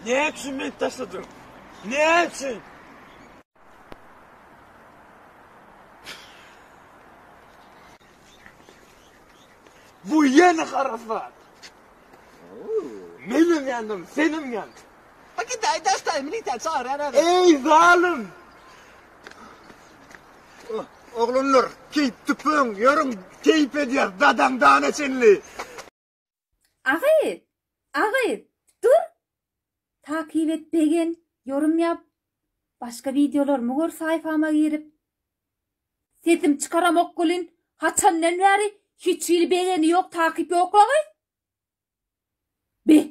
Ne için beni taşıdın? Ne için? Bu yeni Arafat. Benim yandım, senin yandın. Bakın dayı militer çağır herhalde. Ey zalim! Oğlunlar, keyip tüpün, yarın keyip ediyor, dadan dağına çenli. Ağay, dur. Takip et begen, yorum yap. Başka videolarımı gör sayfama girip. Sesim çıkaram okkulun. Haçannen beri hiç il begeni yok, takip yok ağay. Be.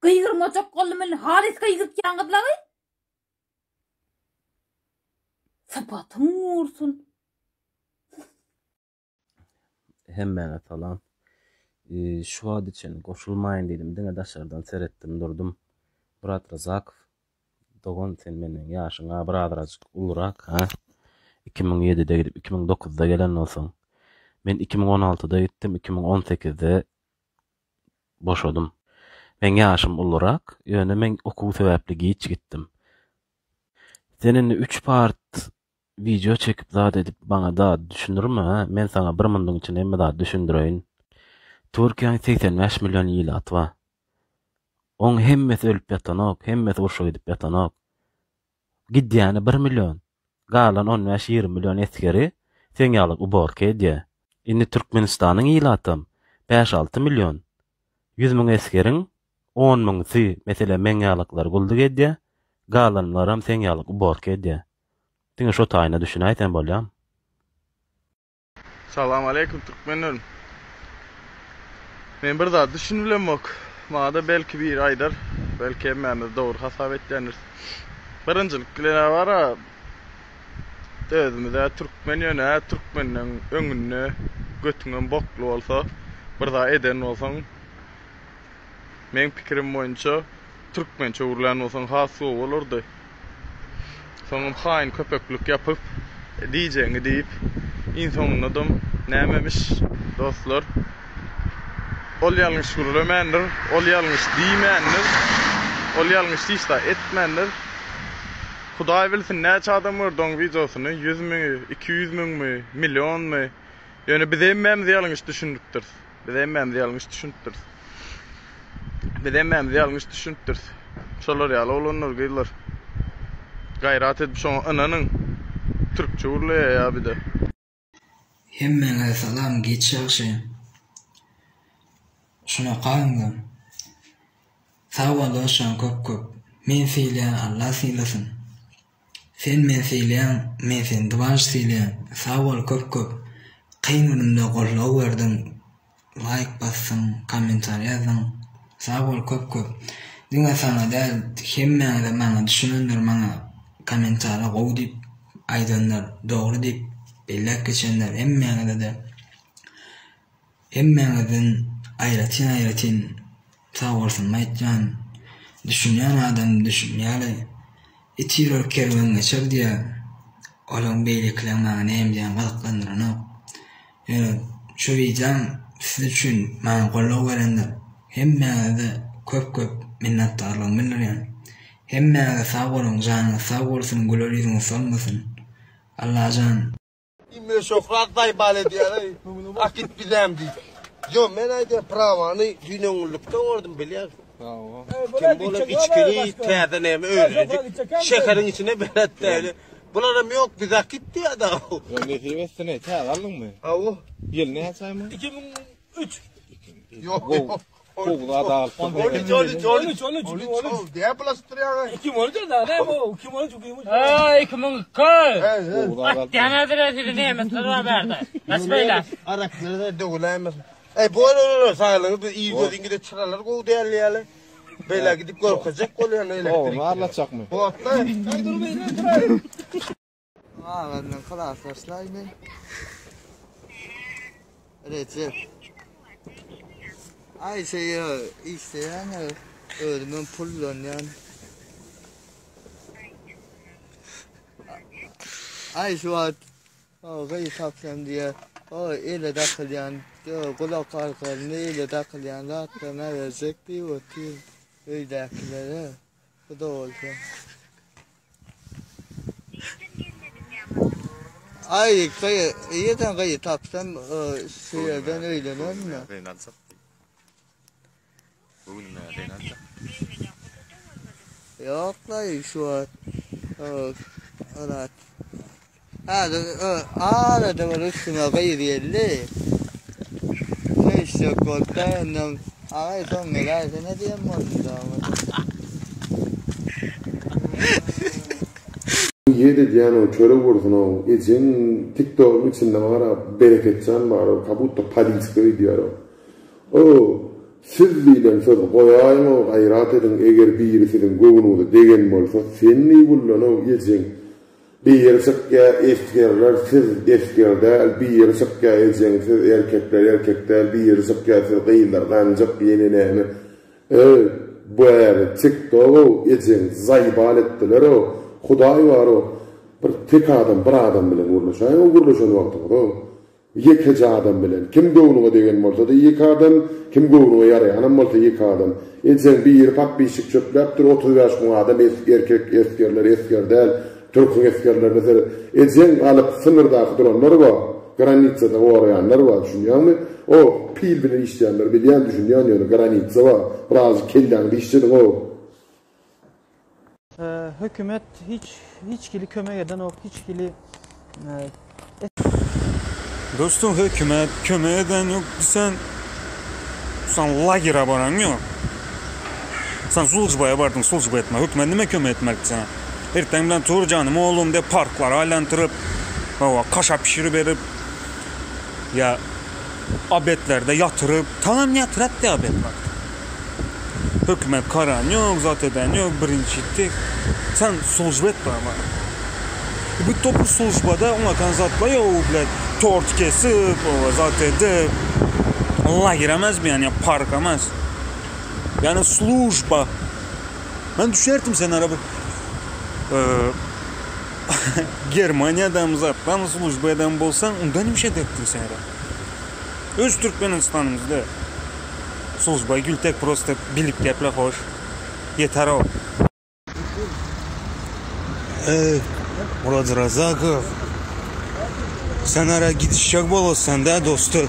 Kıygırma çok kollumun halis kıygırt yangıdla ağay. Sapatın uğursun. Hemen atalan. Şu ad için koşulmayın dedim. Dine dışarıdan seyrettim durdum. Murat Razakov. Doğan sen menin yaşına birazcık ulurak. 2007'de gidip 2009'da gelen olsun. Ben 2016'da gittim. 2018'de boşadım. Ben yaşım ulurak. Yani men okul sebepli hiç gittim. Seninle 3 part video çekip daha edip bana daha düşünür mü? Men sana bir mundun için emme daha düşündüreyim. Türkiye'nin 85 milyon ilat var. On hemmesi ölüp yatanok, hemmesi urşu gidip yatanok. Gidyani 1 milyon. Galan 15-20 milyon eskeri sen yalık uborke edye. Inni Türkmenistan'ın ilatım 5-6 milyon. 100 min eskerin 10 min si mesela men yalıklar gulduk edye. Galanlaram sen yalık uborke edye. Dine şu tayına düşünayten bolyam. Salam aleykum Türkmenlerim. Men bir daha düşünülem yok. Mağda belki bir aydır, belki hemen doğru hasap etlenir. Birincilik ne var ha? Özümüzde Türkmen yöne, Türkmenin öngünü, götünün boklu olsa, bir daha eden olsan, men fikrim boyunca Türkmençe uğurlayan olsan hası olurdu. Sonra hain köpöklük yapıp, diyeceğini deyip, insanın adım nememiş dostlar. Ol yanlış görülemendir, ol yanlış diyemendir, ol yanlış işte etmendir. Huday bilsin ne çağdan vurdun videosunu, 100 mi, 200 mi, milyon mi? Yani biz emmemizi yanlış düşündüktür. Biz emmemizi yanlış düşündüktür. Biz emmemizi yanlış düşündüktür. Şolar yalı olunur gıylar. Gayrat etmiş o ananın Türkçe uğurluyor ya bir de. Hemmene salam geçerse. Şuna kalındım. Sağ olursan köp. Men seyleyen Allah seylesin. Sen men seyleyen, men sen duvar seyleyen. Sağ ol köp. Kıymırımda kolla verdin. Like bassın, komentar yazın. Sağ ol köp. Dine sana da hemmene de bana düşünenler bana komentara koy deyip aydanlar doğru deyip bellek geçenler hemmene ayratin sağ olsun maytcan düşünen adam düşünmeyeli itiror kervan geçer diye olan beyliklerine neyim diyen kalıklandırana yani şu videom siz için bana kolla verenler hemmene de köp minnettarlığım bilir yani hemmene de sağ olun canı sağ olsun gloriyiziniz olmasın Allah can İmme şofrat daybale diye, akit bilem diye. Yo men ayda pravanı dünyanlıktan ordum biliyor. Kim böyle içkili teyden hem öğrenecek. Şekerin içine berat değil. Bunlarım yok biz akit diye da. Ne hivesi ne? Çağıralım mı? Avu. Yıl ne sayma? 2003. Yok. Kovla da altı. 13. Diye plastırıyor. 2013 da ne bu? 2013. 2000 köy. Kovla da Dene ne mesela verdi. Nasıl böyle? Arakları da dögülemez. Bu arada sağlığınız iyi gözünü de çıralar koy değerli yani. Böyle gidip korkacak oluyor elektrik. Oğlum arlatacak mı? Bu hatta. benden kılaslaşlar mı? Recep. Ay isteyen ölümün pullon yani. Ay şu an gayet taksam diye ile dakıl yani kulak arkalı ile dakıl yani hatta ne verecek bir otel Öydəkilere. Bu da olsa. Ay, iyiden kayı tapsam şeyden öğlenen mi? Yok dayı şu an. Evet. Da var üstüne kayı diyelim. Ne işte koltuğundan. Ay son neler ne diyeyim Yedi diyen o çöre vursun o. Ecin TikTok'un içinde var ha. Bereketcan var o. Kabutta paliskoy diyor o. O siz bilen söz koyayım o. Gayrat edin eğer birisinin kovunu degen olsa. Sen ne bulun o ecin. Bir yeri sıkya eskerler siz eskerler. Bir yeri sıkya ecin siz erkekler. Bir yeri sıkya siz kıyılar. Ancak yenine. Bu eğer TikTok'u ecin zaybal ettiler o. Hudaý var o. Bir tek adam, bir adam bilen uğurlaşay, o uğurlaşan wagtyda o. Iki adam bilen. Kim gownuga degen bolsa da iki adam, kim gownuga yarayan bolsa iki adam. Ejen bir ýer pap bişik çöpläpdir, 30 ýaşly adam erkek eskerler, türkün eskerler mesela. Ejen alyp sınırdaky duranlar var. Granitsada orayanlar var, düşünýärmi? O pil bilen işleýänler bilýän düşünýän ýöne granitsa var. Biraz kelläňde işledi o. Hükümet hiç kili kömek eden yok, hiç kili dostum hükümet kömek eden yok. Sen lagera baran yok. Sen Sulcubaya bardın, Sulcuba etme. Hükümet nime kömek etmekti sana? Erten bilen tur canım oğlum de parklar aylantırıp, kaşa pişirip verip, ya abetlerde yatırıp, tamam yatır de abetler. Hükümet karan yok, zat eden yok, birinci sen Sulcuba etme ama. Bu topu Sulcuba'da ona kan zatla ya o bilet tort kesip, o zat edip, Allah giremez mi yani parkamaz. Yani Sulcuba. Ben düşerdim sen araba. Germanya'dan zattan Sulcuba'dan bolsan ondan bir şey derttin sen ara. Öz Türkmenistan'ımızda. Sulcuba Gültek prosta bilip geple hoş. Yeter o. Murat Razakov. Sen ara gidişecek bolsan da dostu.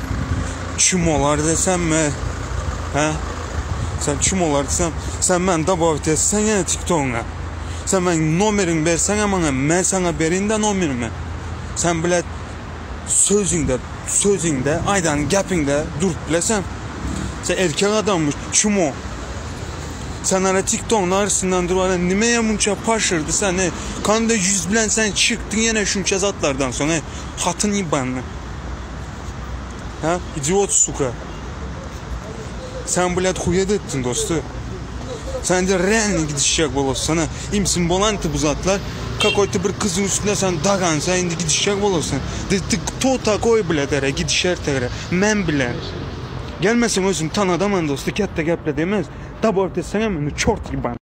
Çumolar desem mi? Ha? Sen çumolar desem, sen ben dabav etsen yine TikTok'a. Sen ben numerini versen bana, ben sana berinde numerimi. Sen bile sözünde, aydan gapinde durup bilesem. Sen erkek adammış, çumo. Sen ara TikTok'un arasından durana nimeye munça paşırdı sen ne? Kanda yüz bilen sen çıktın yine şunça zatlardan sonra hatın ibanlı. Ha? İdiot suka. Sen bilet huyed ettin dostu. Sen de real gidişecek bolosana. İmsin bolantı bu zatlar. Kakoyta bir kızın üstünde sen dagansa indi gidişecek bolosana. To takoy bile dere gidişer tere. Men bile. Gelmesin özüm tan adamın dostu kette geple demez. Tabi orta sen hemen çort gibi ban.